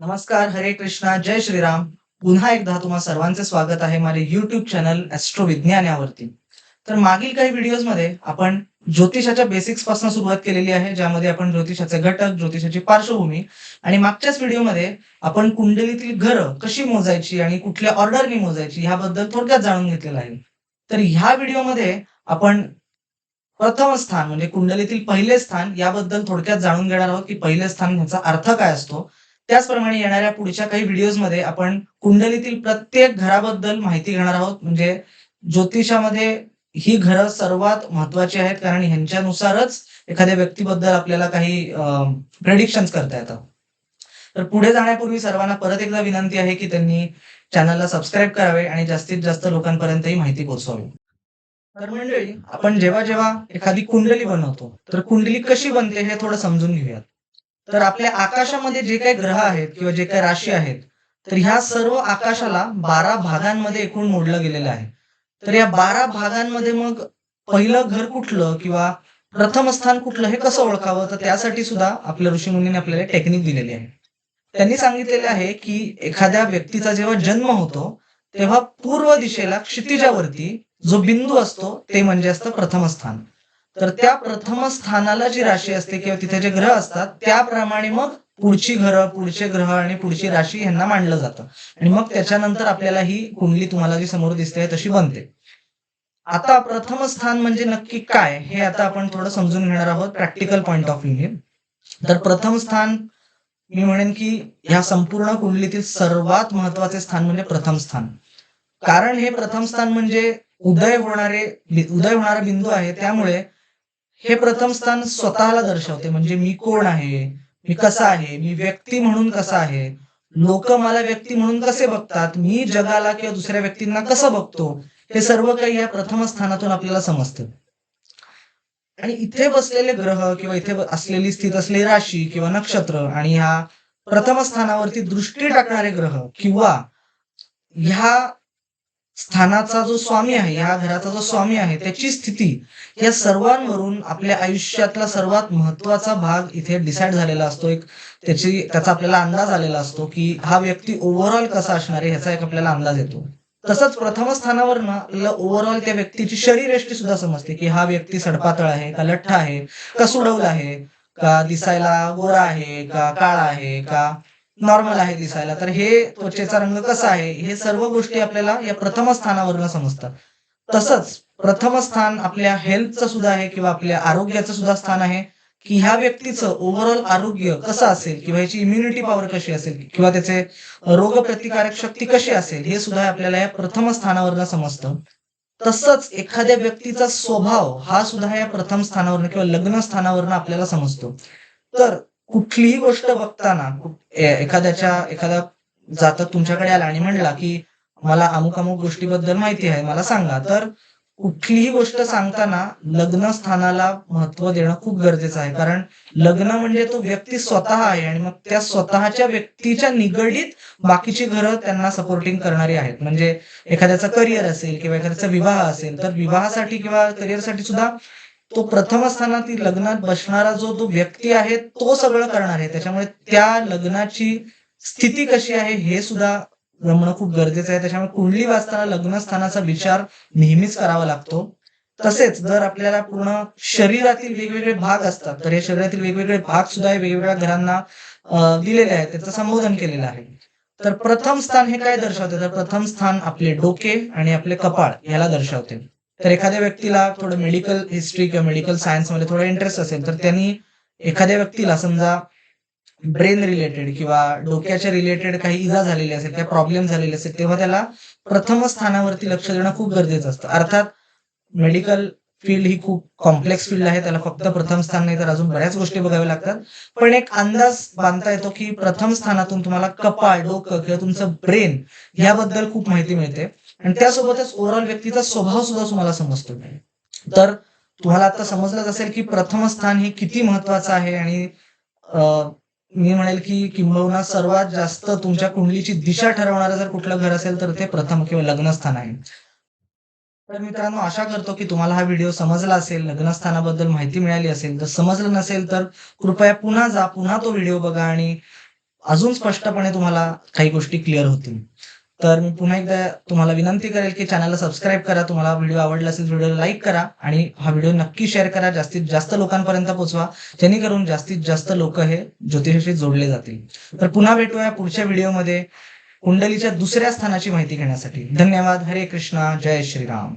नमस्कार, हरे कृष्णा, जय श्रीराम. पुन्हा एकदा तुम्हा सर्वांचे स्वागत आहे माझे YouTube चॅनल ॲस्ट्रो विज्ञान यावरती. तर मागील काही व्हिडिओजमध्ये आपण ज्योतिषाच्या बेसिक्सपासून सुरुवात केलेली आहे, ज्यामध्ये आपण ज्योतिषाचे घटक, ज्योतिषाची पार्श्वभूमी आणि मागच्याच व्हिडिओमध्ये आपण कुंडलीतील ग्रह कशी मोजायची आणि कुठल्या ऑर्डरने मोजायची ह्याबद्दल थोडक्यात जाणून घेतलेलं आहे. तर ह्या व्हिडिओमध्ये आपण प्रथम स्थान म्हणजे कुंडलीतील पहिले स्थान याबद्दल थोडक्यात जाणून घेणार आहोत, की पहिले स्थान ह्याचा अर्थ काय असतो. त्याचप्रमाणे येणाऱ्या पुढच्या काही व्हिडिओजमध्ये आपण कुंडलीतील प्रत्येक घराबद्दल माहिती घेणार आहोत. म्हणजे ज्योतिषामध्ये ही घरं सर्वात महत्त्वाची आहेत, कारण ह्यांच्यानुसारच एखाद्या व्यक्तीबद्दल आपल्याला काही प्रेडिक्शन्स करता येतात. तर पुढे जाण्यापूर्वी सर्वांना परत एकदा विनंती आहे, की त्यांनी चॅनलला सबस्क्राईब करावे आणि जास्तीत जास्त लोकांपर्यंत ही माहिती पोहोचवावी. तर मंडळी, आपण जेव्हा एखादी कुंडली बनवतो, तर कुंडली कशी बनते हे थोडं समजून घेऊयात. तर आपल्या आकाशामध्ये जे काही ग्रह आहेत किंवा जे काही राशी आहेत, तर ह्या सर्व आकाशाला 12 भागांमध्ये एकूण मोडलं गेलेलं आहे. तर या 12 भागांमध्ये मग पहिलं घर कुठलं किंवा प्रथम स्थान कुठलं हे कसं ओळखावं? तर त्यासाठी सुद्धा आपल्या ऋषीमुनींनी आपल्याला टेक्निक दिलेली आहे. त्यांनी सांगितलेले आहे, की एखाद्या व्यक्तीचा जेव्हा जन्म होतो, तेव्हा पूर्व दिशेला क्षितिजावरती जो बिंदू असतो ते म्हणजे असतं प्रथम स्थान. तर त्या प्रथम स्थानाला जी राशी असते किंवा तिथे जे ग्रह असतात त्याप्रमाणे मग पुढची घरं, पुढचे ग्रह आणि पुढची राशी ह्यांना मांडलं जातं. आणि मग त्याच्यानंतर आपल्याला ही कुंडली तुम्हाला जी समोर दिसते तशी बनते. आता प्रथम स्थान म्हणजे नक्की काय? हे आता आपण थोडं समजून घेणार आहोत प्रॅक्टिकल पॉइंट ऑफ व्ह्यूने. तर प्रथम स्थान मी म्हणेन, की ह्या संपूर्ण कुंडलीतील सर्वात महत्त्वाचे स्थान म्हणजे प्रथम स्थान. कारण हे प्रथम स्थान म्हणजे उदय होणारा बिंदू आहे. त्यामुळे हे प्रथम स्थान स्वतःला दर्शवते. म्हणजे मी कोण आहे? मी कसा आहे? मी व्यक्ती म्हणून कसा आहे? लोकं मला व्यक्ती म्हणून कसे बघतात? मी जगाला किंवा दुसऱ्या व्यक्तींना कसं बघतो? हे सर्व काही या प्रथम स्थानातून आपल्याला समजतं. आणि इथे बसलेले ग्रह किंवा इथे असलेली स्थित असलेली राशी किंवा नक्षत्र आणि ह्या प्रथम स्थानावरती दृष्टी टाकणारे ग्रह किंवा ह्या स्थानाचा जो स्वामी आहे, ह्या घराचा जो स्वामी आहे, त्याची स्थिती या सर्वांवरून आपल्या आयुष्यातला सर्वात महत्त्वाचा भाग इथे डिसाईड झालेला असतो. त्याचा आपल्याला अंदाज आलेला असतो, की हा व्यक्ती ओव्हरऑल कसा असणार आहे ह्याचा एक आपल्याला अंदाज येतो. तसंच प्रथम स्थानावरनं आपल्याला ओव्हरऑल त्या व्यक्तीची शरीरयष्टी सुद्धा समजते, की हा व्यक्ती सडपातळ आहे, का लठ्ठ आहे, का सुडौल आहे, का दिसायला गोरा आहे, का काळा आहे, का नॉर्मल आहे दिसायला. तर हे त्वचेचा रंग कसा आहे, हे सर्व गोष्टी आपल्याला या प्रथम स्थानावरून समजतात. तसंच प्रथम स्थान आपल्या हेल्थचं सुद्धा आहे किंवा आपल्या आरोग्याचं सुद्धा स्थान आहे, की ह्या व्यक्तीचं ओव्हरऑल आरोग्य कसं असेल किंवा ह्याची इम्युनिटी पॉवर कशी असेल किंवा त्याचे रोगप्रतिकारक शक्ती कशी असेल, हे सुद्धा आपल्याला या प्रथम स्थानावरून समजतं. तसंच एखाद्या व्यक्तीचा स्वभाव हा सुद्धा या प्रथम स्थानावरून किंवा लग्न स्थानावरून आपल्याला समजतो. तर कुठलीही गोष्ट बघताना एखादा जातक तुमच्याकडे आला आणि म्हणला, की मला अमुक-अमुक गोष्टीबद्दल माहिती आहे, मला सांगा. तर कुठलीही गोष्ट सांगताना लग्न स्थानाला महत्त्व देणं खूप गरजेचं आहे. कारण लग्न म्हणजे तो व्यक्ती स्वतः आहे आणि मग त्या स्वतःच्या व्यक्तीच्या निगडीत बाकीची घरं त्यांना सपोर्टिंग करणारी आहेत. म्हणजे एखाद्याचा करिअर असेल किंवा एखाद्याचा विवाह असेल, तर विवाहासाठी किंवा करिअरसाठी सुद्धा तो प्रथम स्थानातील लग्नात बसणारा जो व्यक्ती आहे, तो सगळं करणार आहे. त्याच्यामुळे त्या लग्नाची स्थिती कशी आहे, हे सुद्धा जमणं खूप गरजेचं आहे. त्याच्यामुळे कुंडली वाचताना लग्नस्थानाचा विचार नेहमीच करावा लागतो. तसेच जर आपल्याला पूर्ण शरीरातील वेगवेगळे भाग असतात, तर हे शरीरातील वेगवेगळे भाग सुद्धा हे वेगवेगळ्या घरांना दिलेले आहेत. त्याचं संबोधन केलेलं आहे. तर प्रथम स्थान हे काय दर्शवते? तर प्रथम स्थान आपले डोके आणि आपले कपाळ याला दर्शवते. तर एखाद्या व्यक्तीला थोडं मेडिकल हिस्ट्री किंवा मेडिकल सायन्समध्ये थोडा इंटरेस्ट असेल, तर त्यांनी एखाद्या व्यक्तीला समजा ब्रेन रिलेटेड किंवा डोक्याच्या रिलेटेड काही इजा झालेली असेल, काही प्रॉब्लेम झालेले असेल, तेव्हा त्याला प्रथम स्थानावरती लक्ष देणं खूप गरजेचं असतं. अर्थात मेडिकल फील्ड ही खूप कॉम्प्लेक्स फील्ड आहे. त्याला फक्त प्रथम स्थान नाही तर अजून बऱ्याच गोष्टी बघाव्या लागतात. पण एक अंदाज बांधता येतो, की प्रथम स्थानातून तुम्हाला कपाळ, डोकं किंवा तुमचं ब्रेन याबद्दल खूप माहिती मिळते आणि त्यासोबतच ओव्हरऑल व्यक्तीचा स्वभाव सुद्धा तुम्हाला समजतो. तर तुम्हाला आता समजलंच असेल, की प्रथम स्थान हे किती महत्त्वाचं आहे आणि अ, मी म्हणेल, की किंबहुना सर्वात जास्त तुमच्या कुंडलीची दिशा ठरवणारं जर कुठलं घर असेल, तर ते प्रथम किंवा लग्नस्थान आहे. तर मित्रांनो, आशा करतो की तुम्हाला हा व्हिडिओ समजला असेल, लग्नस्थानाबद्दल माहिती मिळाली असेल. जर समजलं नसेल तर कृपया पुन्हा जा, पुन्हा तो व्हिडिओ बघा आणि अजून स्पष्टपणे तुम्हाला काही गोष्टी क्लिअर होतील. तर मी पुन्हा एकदा तुम्हाला विनंती करेल की चॅनलला सबस्क्राईब करा. तुम्हाला व्हिडिओ आवडला असेल व्हिडिओला लाईक करा आणि हा व्हिडिओ नक्की शेअर करा. जास्तीत जास्त लोकांपर्यंत पोहोचवा, जेणेकरून जास्तीत जास्त लोक हे ज्योतिषाशी जोडले जातील. तर पुन्हा भेटूया पुढच्या व्हिडिओमध्ये कुंडलीच्या दुसऱ्या स्थानाची माहिती घेण्यासाठी. धन्यवाद. हरे कृष्णा. जय श्रीराम.